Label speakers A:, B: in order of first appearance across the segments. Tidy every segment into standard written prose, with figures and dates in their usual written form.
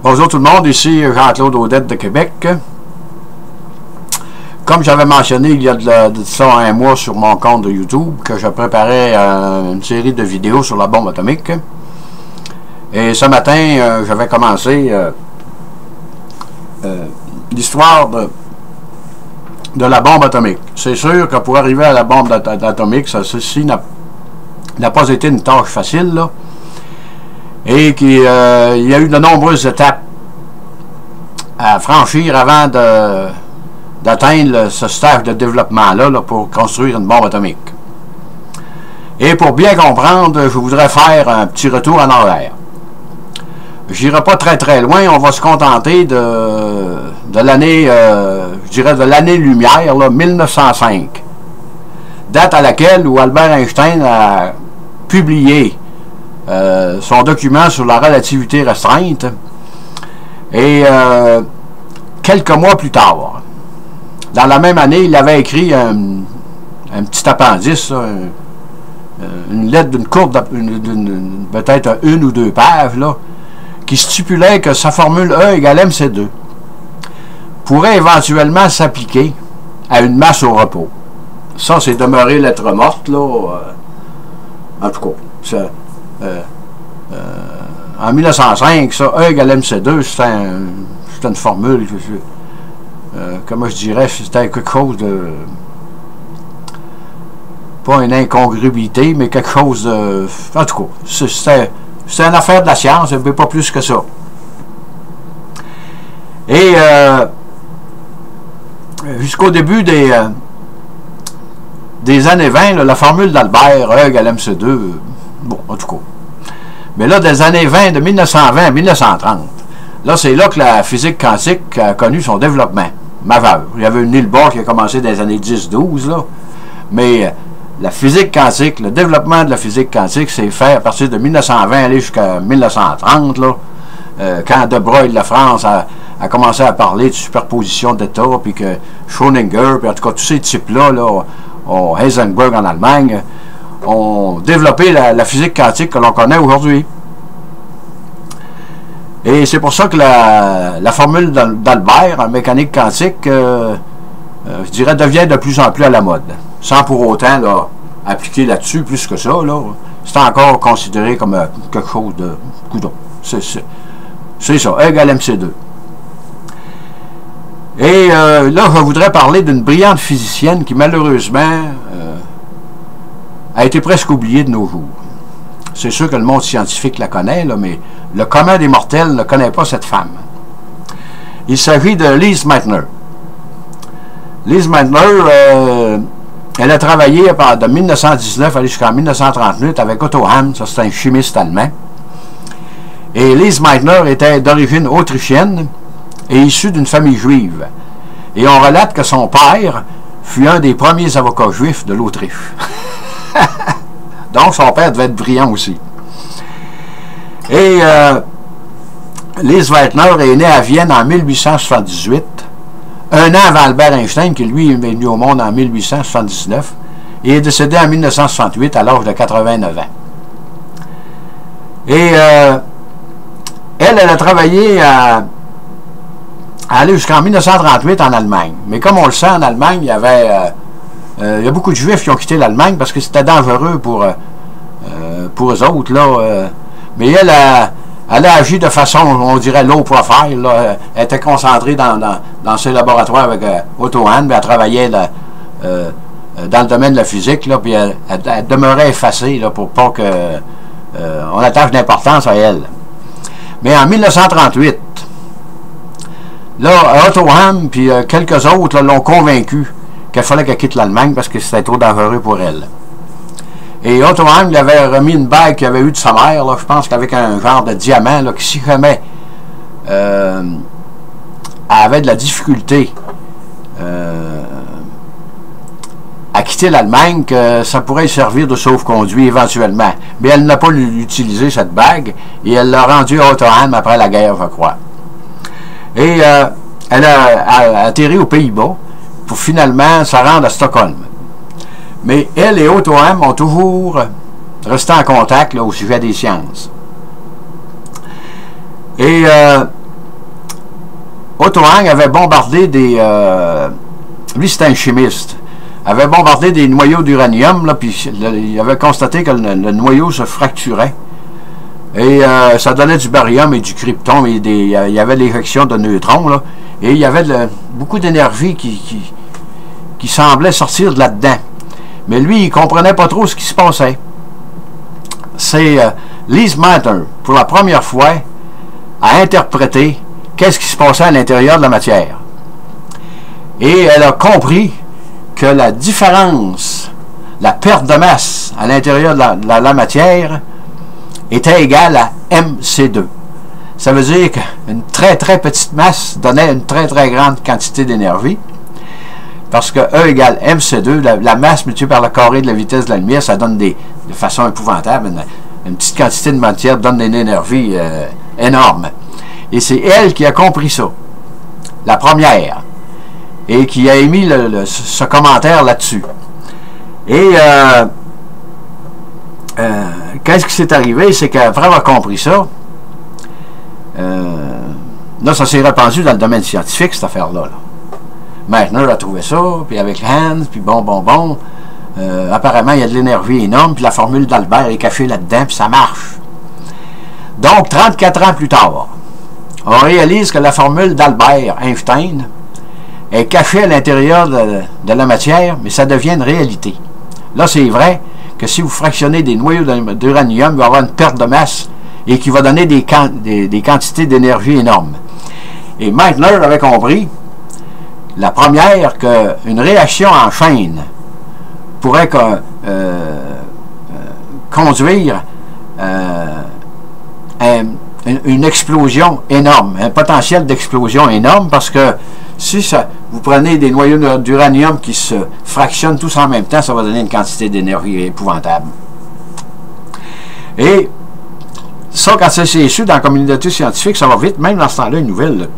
A: Bonjour tout le monde, ici Jean-Claude Audette de Québec. Comme j'avais mentionné il y a de ça un mois sur mon compte de YouTube, que je préparais une série de vidéos sur la bombe atomique. Et ce matin, j'avais commencé l'histoire de la bombe atomique. C'est sûr que pour arriver à la bombe atomique, ceci n'a pas été une tâche facile, là. Et qu'il y a eu de nombreuses étapes à franchir avant d'atteindre ce stage de développement-là pour construire une bombe atomique. Et pour bien comprendre, je voudrais faire un petit retour en arrière. Je n'irai pas très loin, on va se contenter de l'année, je dirais de l'année-lumière, 1905, date à laquelle où Albert Einstein a publié son document sur la relativité restreinte. Et quelques mois plus tard, dans la même année, il avait écrit un petit appendice, une lettre d'une courte, peut-être une ou deux pages, là, qui stipulait que sa formule E égale mc2 pourrait éventuellement s'appliquer à une masse au repos. Ça, c'est demeuré lettre morte, là. En tout cas, en 1905, ça, E égale mc2, c'était une formule, comment je dirais, c'était quelque chose de... pas une incongruité, mais quelque chose de... En tout cas, c'était une affaire de la science, mais pas plus que ça. Et jusqu'au début des années 20, là, la formule d'Albert, E égale mc2, bon, en tout cas. Mais là, des années 20, de 1920 à 1930, là, c'est là que la physique quantique a connu son développement majeur. Il y avait une Niels Bohr qui a commencé dans les années 10-12, là, mais la physique quantique, le développement de la physique quantique s'est fait à partir de 1920 aller jusqu'à 1930, là, quand De Broglie de la France a commencé à parler de superposition d'états, puis que Schrödinger, puis en tout cas tous ces types-là, Heisenberg en Allemagne, ont développé la physique quantique que l'on connaît aujourd'hui. Et c'est pour ça que la formule d'Albert en mécanique quantique, je dirais, devient de plus en plus à la mode. Sans pour autant appliquer là-dessus plus que ça. C'est encore considéré comme quelque chose de coudon. C'est ça, E égale mc2. Et là, je voudrais parler d'une brillante physicienne qui, malheureusement, a été presque oubliée de nos jours. C'est sûr que le monde scientifique la connaît, là, mais le commun des mortels ne connaît pas cette femme. Il s'agit de Lise Meitner. Lise Meitner, elle a travaillé de 1919 jusqu'en 1938 avec Otto Hahn, ça c'est un chimiste allemand. Et Lise Meitner était d'origine autrichienne et issue d'une famille juive. Et on relate que son père fut un des premiers avocats juifs de l'Autriche. Donc son père devait être brillant aussi. Et Lise Meitner est née à Vienne en 1878, un an avant Albert Einstein, qui lui est venu au monde en 1879, et est décédé en 1968 à l'âge de 89 ans. Et elle a travaillé à aller jusqu'en 1938 en Allemagne. Mais comme on le sait, en Allemagne, il y a beaucoup de Juifs qui ont quitté l'Allemagne parce que c'était dangereux pour eux autres, là. Mais elle a agi de façon, on dirait, low profile, là. Elle était concentrée dans ses laboratoires avec Otto Hahn, puis elle travaillait dans le domaine de la physique, là, puis elle demeurait effacée là, pour pas qu'on attache d'importance à elle. Mais en 1938, là, Otto Hahn puis quelques autres l'ont convaincu qu'il fallait qu'elle quitte l'Allemagne parce que c'était trop dangereux pour elle. Et Otto Hahn lui avait remis une bague qu'il avait eue de sa mère, là, je pense qu'avec un genre de diamant, là, qui si jamais avait de la difficulté à quitter l'Allemagne, que ça pourrait servir de sauf-conduit éventuellement. Mais elle n'a pas utilisé cette bague et elle l'a rendue à Otto Hahn après la guerre, je crois. Et elle a atterri aux Pays-Bas pour finalement se rendre à Stockholm. Mais elle et Otto Hahn ont toujours resté en contact là, au sujet des sciences. Et Otto Hahn avait bombardé des... lui, c'était un chimiste. Avait bombardé des noyaux d'uranium, puis il avait constaté que le noyau se fracturait. Et ça donnait du barium et du krypton, et il y avait l'éjection de neutrons, là, et il y avait beaucoup d'énergie qui semblait sortir de là-dedans. Mais lui, il ne comprenait pas trop ce qui se passait. C'est Lise Meitner, pour la première fois, a interprété qu'est-ce qui se passait à l'intérieur de la matière. Et elle a compris que la différence, la perte de masse à l'intérieur de la matière était égale à mc2. Ça veut dire qu'une très très petite masse donnait une très très grande quantité d'énergie, parce que E égale mc2, la masse multipliée par le carré de la vitesse de la lumière, ça donne de façon épouvantable, une petite quantité de matière donne une énergie énorme. Et c'est elle qui a compris ça, la première, et qui a émis ce commentaire là-dessus. Et qu'est-ce qui s'est arrivé? C'est qu'après avoir compris ça, là, ça s'est répandu dans le domaine scientifique, cette affaire-là. Meitner a trouvé ça, puis avec Hans, puis bon. Apparemment, il y a de l'énergie énorme, puis la formule d'Albert est cachée là-dedans, puis ça marche. Donc, 34 ans plus tard, on réalise que la formule d'Albert Einstein est cachée à l'intérieur de la matière, mais ça devient une réalité. Là, c'est vrai que si vous fractionnez des noyaux d'uranium, il va y avoir une perte de masse et qui va donner des quantités d'énergie énormes. Et Meitner avait compris, la première, qu'une réaction en chaîne pourrait conduire une explosion énorme, un potentiel d'explosion énorme, parce que si vous prenez des noyaux d'uranium qui se fractionnent tous en même temps, ça va donner une quantité d'énergie épouvantable. Et ça, quand c'est su dans la communauté scientifique, ça va vite, même dans ce temps-là, une nouvelle.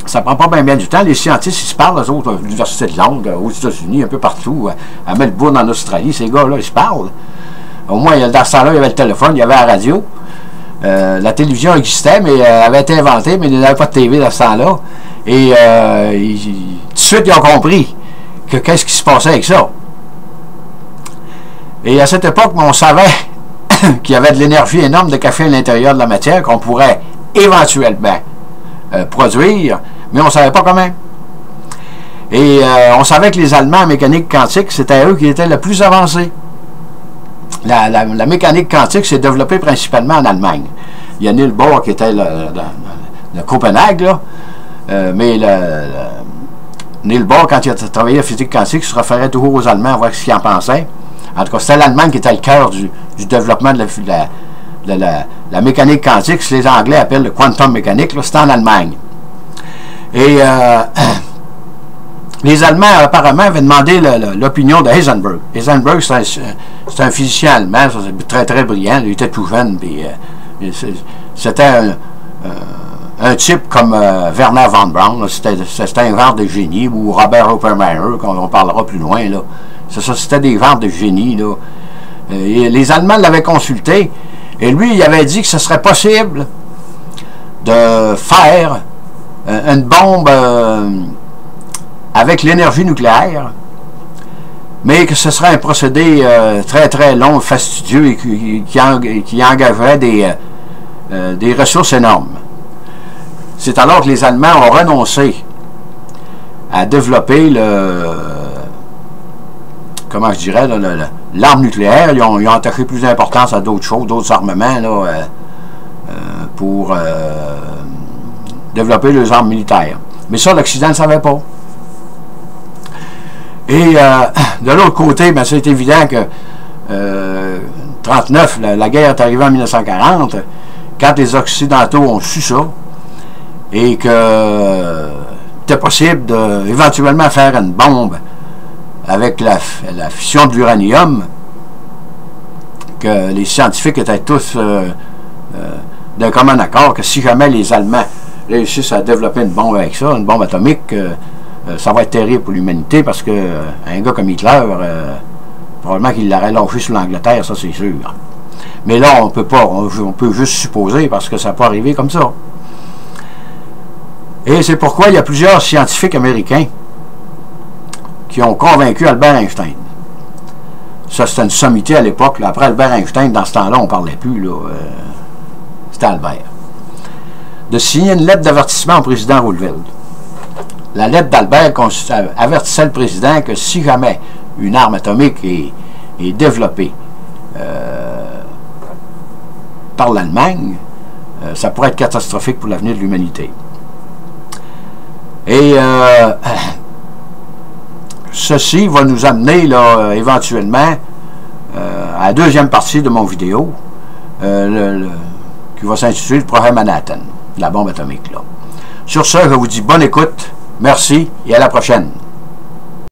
A: Ça prend pas bien du temps. Les scientifiques, ils se parlent, eux autres, à l'Université de Londres, aux États-Unis, un peu partout, à Melbourne, en Australie, ces gars-là, ils se parlent. Au moins, dans ce temps-là, il y avait le téléphone, il y avait la radio. La télévision existait, mais elle avait été inventée, mais il n'y avait pas de TV dans ce temps-là. Et tout de suite, ils ont compris que qu'est-ce qui se passait avec ça. Et à cette époque, on savait qu'il y avait de l'énergie énorme de café à l'intérieur de la matière qu'on pourrait éventuellement produire, mais on ne savait pas comment. Et on savait que les Allemands en mécanique quantique, c'était eux qui étaient le plus avancés. La mécanique quantique s'est développée principalement en Allemagne. Il y a Niels Bohr qui était le Copenhague, là, mais Niels Bohr, quand il a travaillé en physique quantique, il se référait toujours aux Allemands à voir ce qu'ils en pensaient. En tout cas, c'était l'Allemagne qui était le cœur du développement de la mécanique quantique, ce que les Anglais appellent le quantum mécanique, c'était en Allemagne. Et les Allemands, apparemment, avaient demandé l'opinion de Heisenberg. Heisenberg, c'est un physicien allemand, très, très brillant. Il était tout jeune, puis c'était un type comme Werner von Braun. C'était un genre de génie, ou Robert Oppenheimer, qu'on parlera plus loin. C'était des genres de génie. Là. Et les Allemands l'avaient consulté, et lui, il avait dit que ce serait possible de faire une bombe avec l'énergie nucléaire, mais que ce serait un procédé très très long, fastidieux, et qui engagerait des ressources énormes. C'est alors que les Allemands ont renoncé à développer comment je dirais, l'arme nucléaire. Ils ont attaché plus d'importance à d'autres choses, d'autres armements, là, pour développer leurs armes militaires. Mais ça, l'Occident ne savait pas. Et de l'autre côté, ben, c'est évident que 1939, la guerre est arrivée en 1940, quand les Occidentaux ont su ça, et que c'était possible d'éventuellement faire une bombe avec la fission de l'uranium, que les scientifiques étaient tous d'un commun accord que si jamais les Allemands réussissent à développer une bombe avec ça, une bombe atomique, ça va être terrible pour l'humanité, parce que un gars comme Hitler, probablement qu'il l'aurait lâché sur l'Angleterre, ça c'est sûr. Mais là, on peut pas, on peut juste supposer, parce que ça peut arriver comme ça. Et c'est pourquoi il y a plusieurs scientifiques américains qui ont convaincu Albert Einstein. Ça, c'était une sommité à l'époque. Après Albert Einstein, dans ce temps-là, on ne parlait plus. C'était Albert. De signer une lettre d'avertissement au président Roosevelt. La lettre d'Albert avertissait le président que si jamais une arme atomique est développée par l'Allemagne, ça pourrait être catastrophique pour l'avenir de l'humanité. Et ceci va nous amener là, éventuellement à la deuxième partie de mon vidéo qui va s'intituler le projet Manhattan, la bombe atomique. Là. Sur ce, je vous dis bonne écoute, merci et à la prochaine.